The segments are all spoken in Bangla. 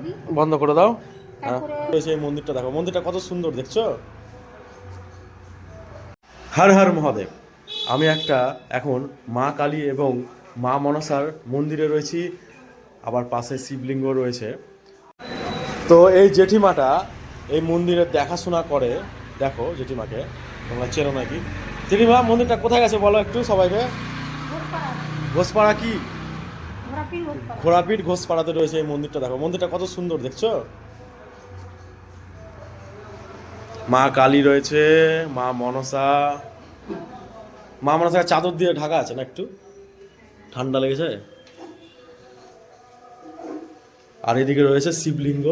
দিই। বন্ধ করে দাও। তারপরে এই মন্দিরটা দেখো, মন্দিরটা কত সুন্দর দেখছো। হর হর মহাদেব। আমি এখন মা কালী এবং মা মনসার মন্দিরে রয়েছি, আবার পাশে শিবলিঙ্গ রয়েছে। তো এই জেঠিমাটা এই মন্দিরের দেখাশোনা করে। দেখো জেঠিমাকে তোমরা চেনো নাকি? জেঠিমা, মন্দিরটা কোথায় আছে বলো একটু সবাইকে। ঘোষপাড়া, ঘোষপাড়া কি? ঘোড়াপীর ঘোষপাড়া। ঘোড়াপীঠ ঘোষপাড়াতে রয়েছে এই মন্দিরটা। দেখো মন্দিরটা কত সুন্দর দেখছো। মা কালী রয়েছে, মা মনসা। মা মনসার চাদর দিয়ে ঢাকা আছে না, একটু ঠান্ডা লেগেছে। আর এদিকে রয়েছে শিবলিঙ্গ।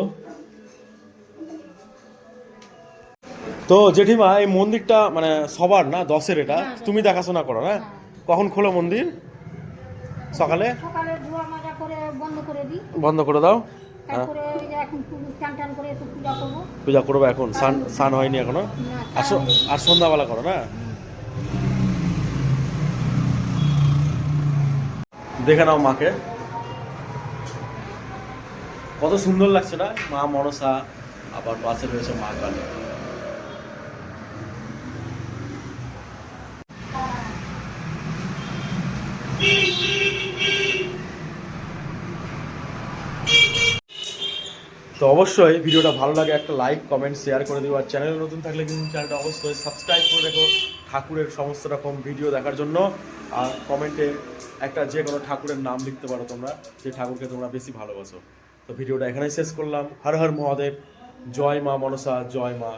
তো জেঠিমা, এই মন্দিরটা মানে সবার না, দশের, এটা হ্যাঁ, তুমি দেখাশোনা করো না? হ্যাঁ। কখন খোলো মন্দির? সকালে সকালে ধোয়া মাজা করে বন্ধ করে দিই। বন্ধ করে দাও। হ্যাঁ, তারপরে ওই যে এখন চান টান করে একটু পূজা করবো। পূজা করবো এখন, স্নান হয়নি এখনো। না, আর আর সন্ধ্যাবেলা করো না? দেখে নাও মাকে, কত সুন্দর লাগছে না, মা মনসা, আবার পাশে রয়েছে মা কালী। তো অবশ্যই ভিডিওটা ভালো লাগে একটা লাইক কমেন্ট শেয়ার করে দিও। আর চ্যানেলে নতুন থাকলে কিন্তু চ্যানেলটা অবশ্যই সাবস্ক্রাইব করে রেখো ঠাকুরের সমস্ত রকম ভিডিও দেখার জন্য। আর কমেন্টে একটা যে কোনো ঠাকুরের নাম লিখতে পারো তোমরা, যে ঠাকুরকে তোমরা বেশি ভালোবাসো। তো ভিডিওটা এখানেই শেষ করলাম। হর হর মহাদেব। জয় মা মনসা, জয় মা